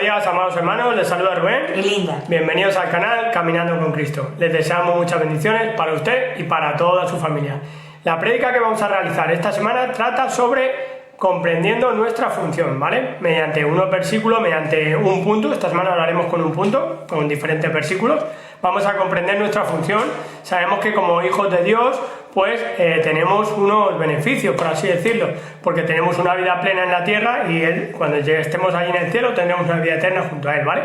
días, amados hermanos, les saluda Rubén y Linda. Bienvenidos al canal Caminando con Cristo. Les deseamos muchas bendiciones para usted y para toda su familia. La prédica que vamos a realizar esta semana trata sobre comprendiendo nuestra función, ¿vale? Mediante unos versículos, mediante un punto. Esta semana lo haremos con un punto, con diferentes versículos. Vamos a comprender nuestra función. Sabemos que como hijos de Dios, pues tenemos unos beneficios, por así decirlo, porque tenemos una vida plena en la tierra y cuando estemos allí en el cielo tendremos una vida eterna junto a Él, ¿vale?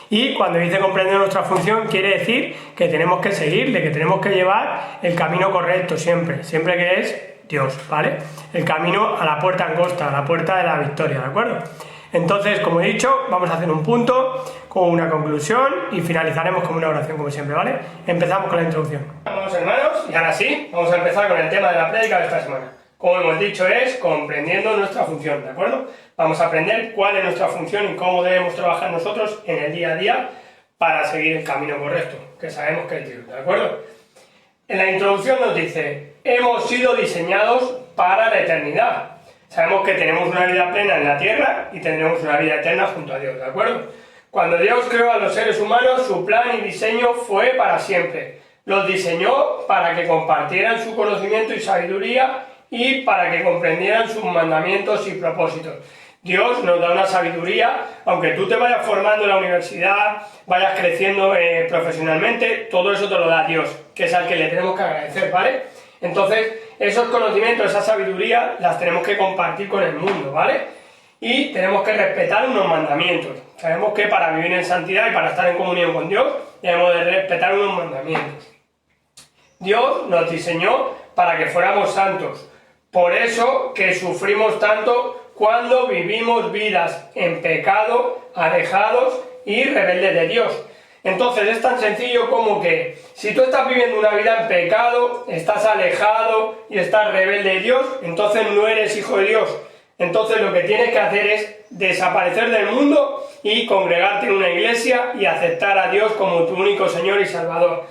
Y cuando dice comprender nuestra función, quiere decir que tenemos que seguirle, que tenemos que llevar el camino correcto siempre que es Dios, ¿vale? El camino a la puerta angosta, a la puerta de la victoria, ¿de acuerdo? Entonces, como he dicho, vamos a hacer un punto con una conclusión y finalizaremos con una oración, como siempre, ¿vale? Empezamos con la introducción. Vamos, hermanos, y ahora sí, vamos a empezar con el tema de la prédica de esta semana. Como hemos dicho, es comprendiendo nuestra función, ¿de acuerdo? Vamos a aprender cuál es nuestra función y cómo debemos trabajar nosotros en el día a día para seguir el camino correcto, que sabemos que es Dios, ¿de acuerdo? En la introducción nos dice, hemos sido diseñados para la eternidad. Sabemos que tenemos una vida plena en la tierra y tendremos una vida eterna junto a Dios, ¿de acuerdo? Cuando Dios creó a los seres humanos, su plan y diseño fue para siempre. Los diseñó para que compartieran su conocimiento y sabiduría y para que comprendieran sus mandamientos y propósitos. Dios nos da una sabiduría, aunque tú te vayas formando en la universidad, vayas creciendo profesionalmente, todo eso te lo da Dios, que es al que le tenemos que agradecer, ¿vale? Entonces, esos conocimientos, esa sabiduría, las tenemos que compartir con el mundo, ¿vale? Y tenemos que respetar unos mandamientos. Sabemos que para vivir en santidad y para estar en comunión con Dios, debemos de respetar unos mandamientos. Dios nos diseñó para que fuéramos santos. Por eso que sufrimos tanto cuando vivimos vidas en pecado, alejados y rebeldes de Dios. Entonces es tan sencillo como que si tú estás viviendo una vida en pecado, estás alejado y estás rebelde de Dios, entonces no eres hijo de Dios. Entonces lo que tienes que hacer es desaparecer del mundo y congregarte en una iglesia y aceptar a Dios como tu único Señor y Salvador.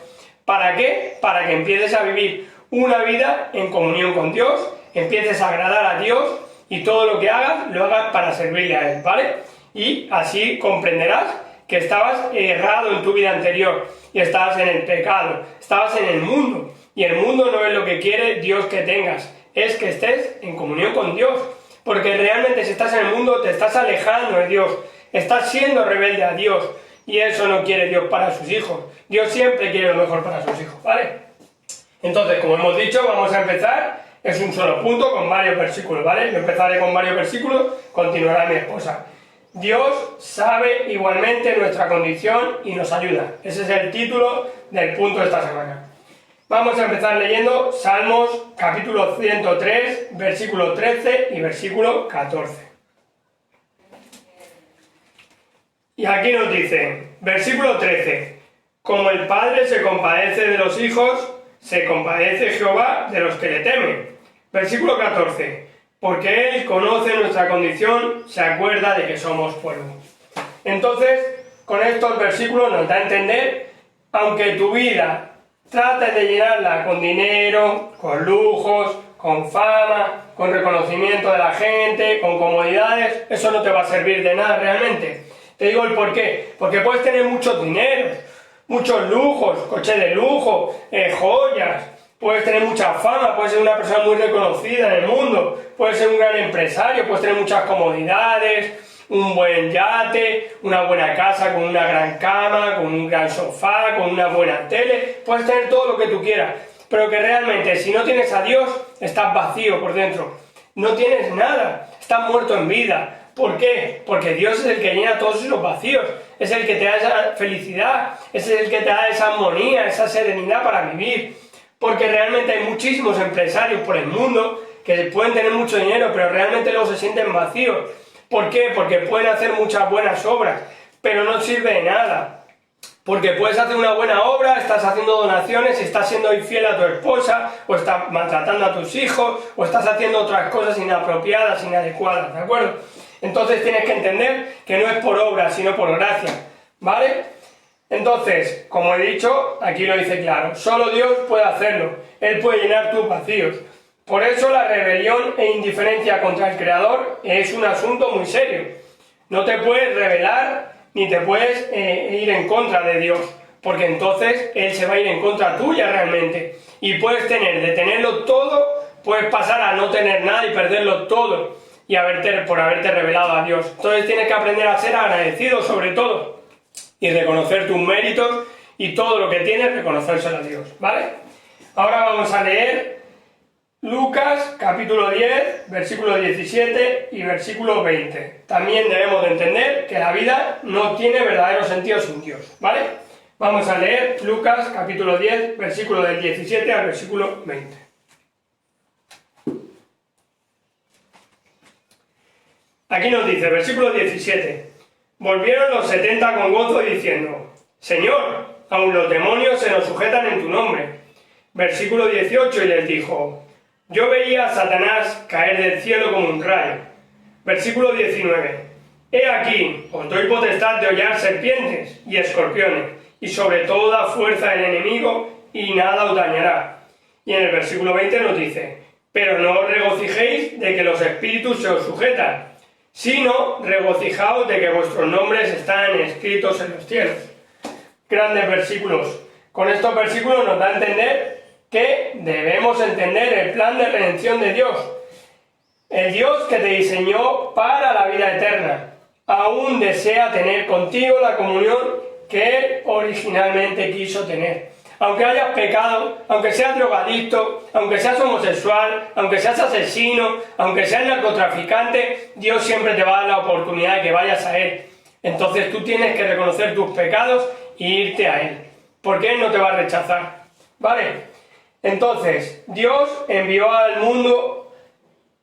¿Para qué? Para que empieces a vivir una vida en comunión con Dios, empieces a agradar a Dios y todo lo que hagas, lo hagas para servirle a Él, ¿vale? Y así comprenderás que estabas errado en tu vida anterior y estabas en el pecado, estabas en el mundo y el mundo no es lo que quiere Dios que tengas, es que estés en comunión con Dios, porque realmente si estás en el mundo te estás alejando de Dios, estás siendo rebelde a Dios y eso no quiere Dios para sus hijos. Dios siempre quiere lo mejor para sus hijos, ¿vale? Entonces, como hemos dicho, vamos a empezar, es un solo punto con varios versículos, ¿vale? Yo empezaré con varios versículos, continuará mi esposa. Dios sabe igualmente nuestra condición y nos ayuda. Ese es el título del punto de esta semana. Vamos a empezar leyendo Salmos capítulo 103, versículo 13 y versículo 14. Y aquí nos dice, versículo 13, como el Padre se compadece de los hijos, se compadece Jehová de los que le temen. Versículo 14, porque Él conoce nuestra condición, se acuerda de que somos polvo. Entonces, con estos versículos nos da a entender, aunque tu vida trates de llenarla con dinero, con lujos, con fama, con reconocimiento de la gente, con comodidades, eso no te va a servir de nada realmente. Te digo el por qué. Porque puedes tener muchos dineros, muchos lujos, coches de lujo, joyas, puedes tener mucha fama, puedes ser una persona muy reconocida en el mundo, puedes ser un gran empresario, puedes tener muchas comodidades, un buen yate, una buena casa con una gran cama, con un gran sofá, con una buena tele, puedes tener todo lo que tú quieras, pero que realmente si no tienes a Dios, estás vacío por dentro, no tienes nada, estás muerto en vida. ¿Por qué? Porque Dios es el que llena todos esos vacíos, es el que te da esa felicidad, es el que te da esa armonía, esa serenidad para vivir. Porque realmente hay muchísimos empresarios por el mundo que pueden tener mucho dinero, pero realmente luego se sienten vacíos. ¿Por qué? Porque pueden hacer muchas buenas obras, pero no sirve de nada. Porque puedes hacer una buena obra, estás haciendo donaciones, estás siendo infiel a tu esposa, o estás maltratando a tus hijos, o estás haciendo otras cosas inapropiadas, inadecuadas, ¿de acuerdo? Entonces tienes que entender que no es por obra, sino por gracia, ¿vale? Entonces, como he dicho, aquí lo dice claro, solo Dios puede hacerlo, Él puede llenar tus vacíos. Por eso la rebelión e indiferencia contra el Creador es un asunto muy serio. No te puedes rebelar ni te puedes ir en contra de Dios, porque entonces Él se va a ir en contra tuya realmente. Y puedes de tenerlo todo, puedes pasar a no tener nada y perderlo todo y por haberte rebelado a Dios. Entonces tienes que aprender a ser agradecido sobre todo y reconocer tus méritos y todo lo que tienes, reconocérselo a Dios, ¿vale? Ahora vamos a leer Lucas capítulo 10, versículo 17 y versículo 20. También debemos de entender que la vida no tiene verdadero sentido sin Dios, ¿vale? Vamos a leer Lucas capítulo 10, versículo del 17 al versículo 20. Aquí nos dice, versículo 17, volvieron los 70 con gozo diciendo, Señor, aun los demonios se nos sujetan en tu nombre. Versículo 18, y les dijo, yo veía a Satanás caer del cielo como un rayo. Versículo 19, he aquí, os doy potestad de hollar serpientes y escorpiones, y sobre toda fuerza del enemigo, y nada os dañará. Y en el versículo 20 nos dice, pero no os regocijéis de que los espíritus se os sujetan, sino regocijaos de que vuestros nombres están escritos en los cielos. Grandes versículos. Con estos versículos nos da a entender que debemos entender el plan de redención de Dios. El Dios que te diseñó para la vida eterna, aún desea tener contigo la comunión que Él originalmente quiso tener. Aunque hayas pecado, aunque seas drogadicto, aunque seas homosexual, aunque seas asesino, aunque seas narcotraficante, Dios siempre te va a dar la oportunidad de que vayas a Él. Entonces tú tienes que reconocer tus pecados e irte a Él, porque Él no te va a rechazar, ¿vale? Entonces, Dios envió al mundo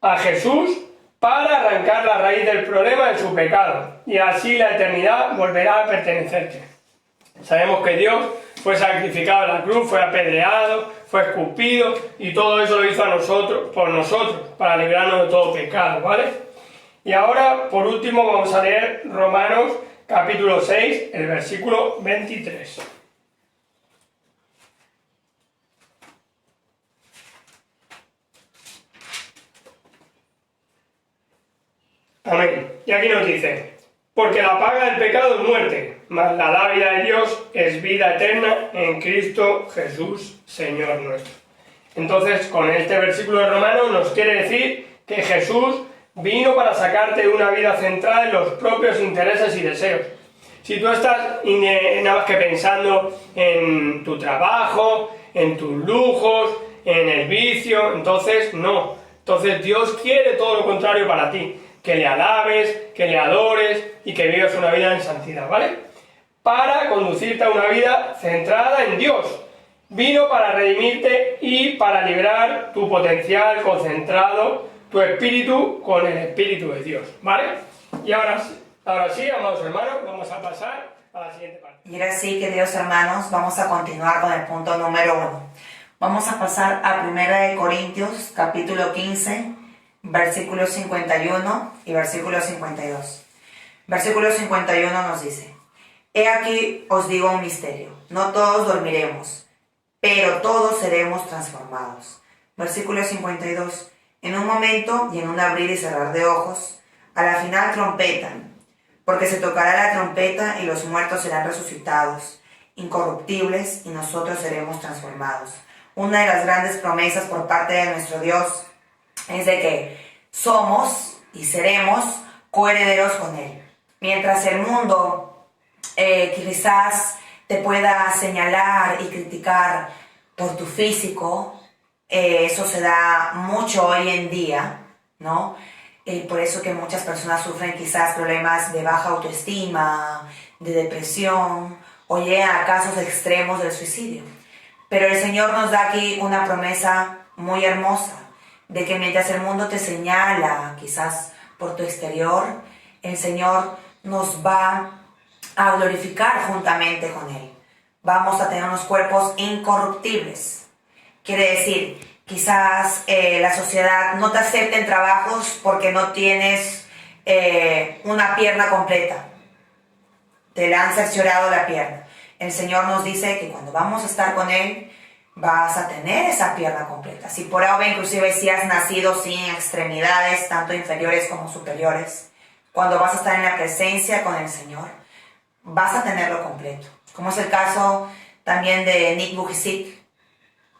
a Jesús para arrancar la raíz del problema de su pecado, y así la eternidad volverá a pertenecerte. Sabemos que Dios fue sacrificado en la cruz, fue apedreado, fue escupido, y todo eso lo hizo por nosotros, para librarnos de todo pecado, ¿vale? Y ahora, por último, vamos a leer Romanos capítulo 6, el versículo 23. Amén. Y aquí nos dice, porque la paga del pecado es muerte, mas la dádiva de Dios es vida eterna en Cristo Jesús, Señor nuestro. Entonces, con este versículo de Romanos nos quiere decir que Jesús vino para sacarte de una vida centrada en los propios intereses y deseos. Si tú estás nada más que pensando en tu trabajo, en tus lujos, en el vicio, entonces no. Entonces Dios quiere todo lo contrario para ti. Que le alabes, que le adores y que vivas una vida en santidad, ¿vale? Para conducirte a una vida centrada en Dios. Vino para redimirte y para liberar tu potencial concentrado, tu espíritu con el Espíritu de Dios, ¿vale? Y ahora sí, amados hermanos, vamos a pasar a la siguiente parte. Y ahora sí, queridos hermanos, vamos a continuar con el punto número 1. Vamos a pasar a 1 Corintios, capítulo 15, versículos 51 y versículo 52. Versículo 51 nos dice, he aquí os digo un misterio, no todos dormiremos, pero todos seremos transformados. Versículo 52, en un momento y en un abrir y cerrar de ojos, a la final trompeta, porque se tocará la trompeta y los muertos serán resucitados, incorruptibles, y nosotros seremos transformados. Una de las grandes promesas por parte de nuestro Dios es de que somos y seremos coherederos con Él. Mientras el mundo quizás te pueda señalar y criticar por tu físico, eso se da mucho hoy en día, ¿no? Por eso que muchas personas sufren quizás problemas de baja autoestima, de depresión, o llegan a casos extremos del suicidio. Pero el Señor nos da aquí una promesa muy hermosa, de que mientras el mundo te señala, quizás por tu exterior, el Señor nos va a glorificar juntamente con Él. Vamos a tener unos cuerpos incorruptibles. Quiere decir, quizás la sociedad no te acepte en trabajos porque no tienes una pierna completa. Te la han cerciorado la pierna. El Señor nos dice que cuando vamos a estar con Él, vas a tener esa pierna completa. Si por ahora inclusive si has nacido sin extremidades, tanto inferiores como superiores, cuando vas a estar en la presencia con el Señor, vas a tenerlo completo. Como es el caso también de Nick Vujicic,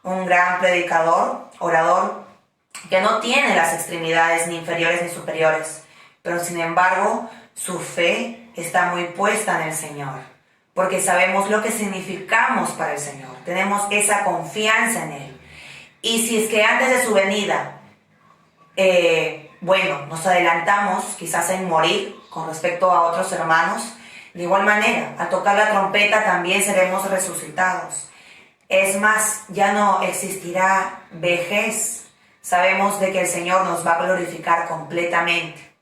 un gran predicador, orador, que no tiene las extremidades ni inferiores ni superiores, pero sin embargo su fe está muy puesta en el Señor, porque sabemos lo que significamos para el Señor, tenemos esa confianza en Él. Y si es que antes de su venida, nos adelantamos quizás en morir con respecto a otros hermanos, de igual manera, al tocar la trompeta también seremos resucitados. Es más, ya no existirá vejez. Sabemos de que el Señor nos va a glorificar completamente.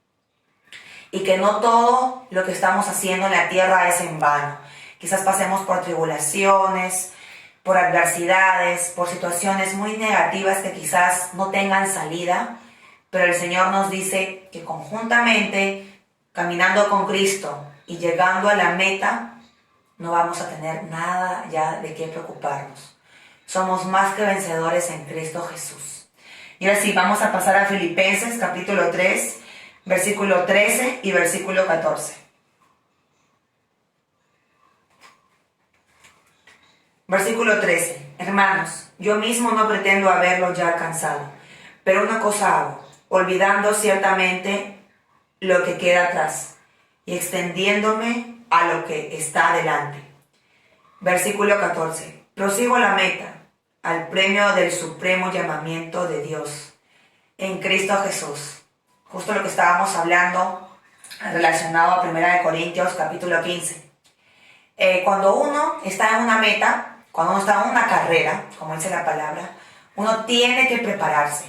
Y que no todo lo que estamos haciendo en la tierra es en vano. Quizás pasemos por tribulaciones, por adversidades, por situaciones muy negativas que quizás no tengan salida, pero el Señor nos dice que conjuntamente, caminando con Cristo y llegando a la meta, no vamos a tener nada ya de qué preocuparnos. Somos más que vencedores en Cristo Jesús. Y ahora sí, vamos a pasar a Filipenses capítulo 3, versículo 13 y versículo 14. Versículo 13. Hermanos, yo mismo no pretendo haberlo ya alcanzado, pero una cosa hago, olvidando ciertamente lo que queda atrás y extendiéndome a lo que está adelante. Versículo 14. Prosigo a la meta, al premio del supremo llamamiento de Dios en Cristo Jesús. Justo lo que estábamos hablando relacionado a 1 Corintios capítulo 15. Cuando uno está en una meta, cuando uno está en una carrera, como dice la palabra, uno tiene que prepararse.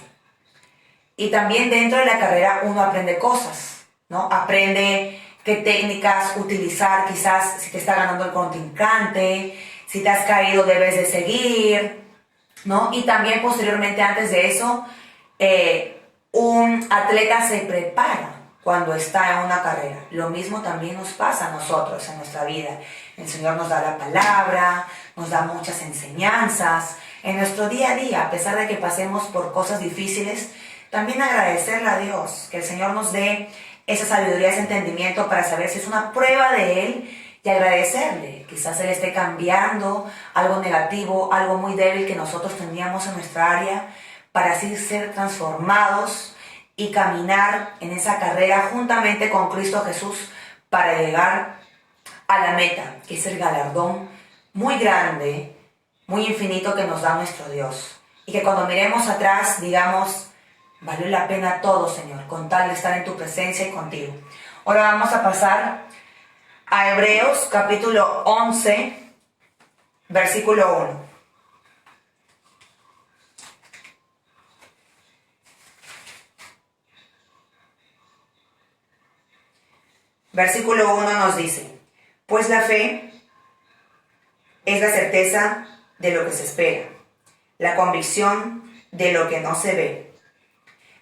Y también dentro de la carrera uno aprende cosas, ¿no? Aprende qué técnicas utilizar, quizás si te está ganando el contrincante, si te has caído debes de seguir, ¿no? Y también posteriormente, antes de eso, un atleta se prepara cuando está en una carrera. Lo mismo también nos pasa a nosotros en nuestra vida. El Señor nos da la palabra, nos da muchas enseñanzas. En nuestro día a día, a pesar de que pasemos por cosas difíciles, también agradecerle a Dios, que el Señor nos dé esa sabiduría, ese entendimiento para saber si es una prueba de Él y agradecerle. Quizás Él esté cambiando algo negativo, algo muy débil que nosotros teníamos en nuestra área, para así ser transformados y caminar en esa carrera juntamente con Cristo Jesús para llegar a la meta, que es el galardón muy grande, muy infinito que nos da nuestro Dios. Y que cuando miremos atrás digamos, valió la pena todo, Señor, con tal de estar en tu presencia y contigo. Ahora vamos a pasar a Hebreos capítulo 11, versículo 1. Versículo 1 nos dice, pues la fe es la certeza de lo que se espera, la convicción de lo que no se ve.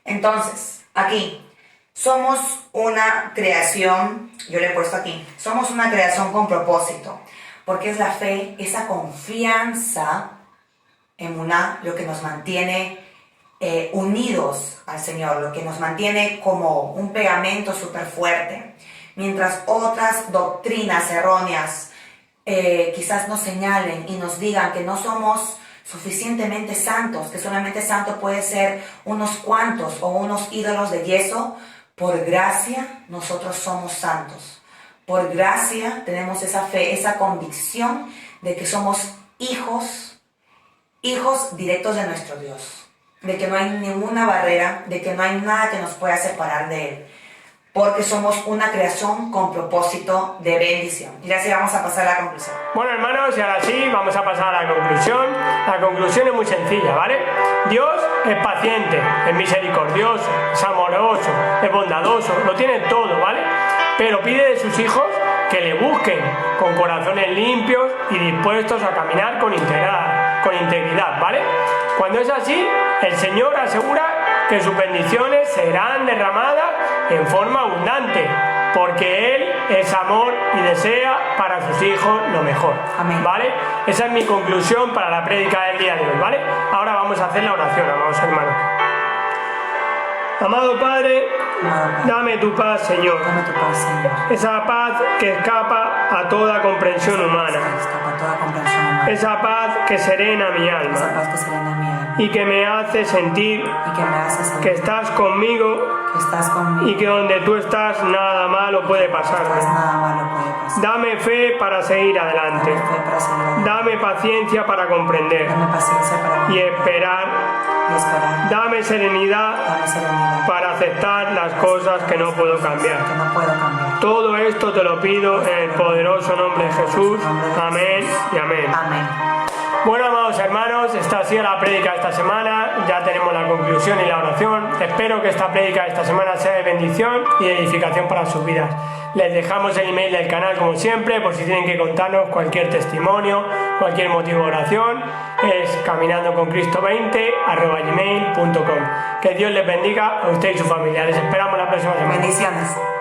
Entonces, aquí, somos una creación, yo le he puesto aquí, somos una creación con propósito, porque es la fe, esa confianza en lo que nos mantiene unidos al Señor, lo que nos mantiene como un pegamento súper fuerte. Mientras otras doctrinas erróneas quizás nos señalen y nos digan que no somos suficientemente santos, que solamente santo puede ser unos cuantos o unos ídolos de yeso, por gracia nosotros somos santos. Por gracia tenemos esa fe, esa convicción de que somos hijos directos de nuestro Dios, de que no hay ninguna barrera, de que no hay nada que nos pueda separar de Él. Porque somos una creación con propósito de bendición. Y así vamos a pasar a la conclusión. Bueno, hermanos, y ahora sí, vamos a pasar a la conclusión. La conclusión es muy sencilla, ¿vale? Dios es paciente, es misericordioso, es amoroso, es bondadoso, lo tiene todo, ¿vale? Pero pide de sus hijos que le busquen con corazones limpios y dispuestos a caminar con integridad, ¿vale? Cuando es así, el Señor asegura que sus bendiciones serán derramadas en forma abundante, porque Él es amor y desea para sus hijos lo mejor. Amén. ¿Vale? Esa es mi conclusión para la prédica del día de hoy, ¿vale? Ahora vamos a hacer la oración, amados hermanos. Amado Padre, Amado Padre, Dame tu paz, Señor. dame tu paz, Señor. Esa paz que escapa a toda comprensión humana. Escapa toda comprensión humana. Esa paz que serena mi Esa alma paz que serena mi alma y que me hace sentir y que me hace sentir que estás conmigo que estás conmigo. y que donde tú estás nada malo puede pasarme. Nada malo puede pasar. Dame fe para seguir Dame adelante. fe para seguir adelante. Dame paciencia para comprender Dame paciencia para y esperar. y esperar. Dame serenidad Dame serenidad para aceptar las cosas que no puedo cambiar. que no puedo cambiar. Todo esto te lo pido en el poderoso nombre de Jesús. Amén y amén. Amén. Bueno, amados hermanos, esta ha sido la prédica esta semana. Ya tenemos la conclusión y la oración. Espero que esta prédica esta semana sea de bendición y de edificación para sus vidas. Les dejamos el email del canal como siempre, por si tienen que contarnos cualquier testimonio, cualquier motivo de oración. Es caminandoconcristo20@gmail.com. Que Dios les bendiga a usted y su familia. Les esperamos la próxima semana. Bendiciones.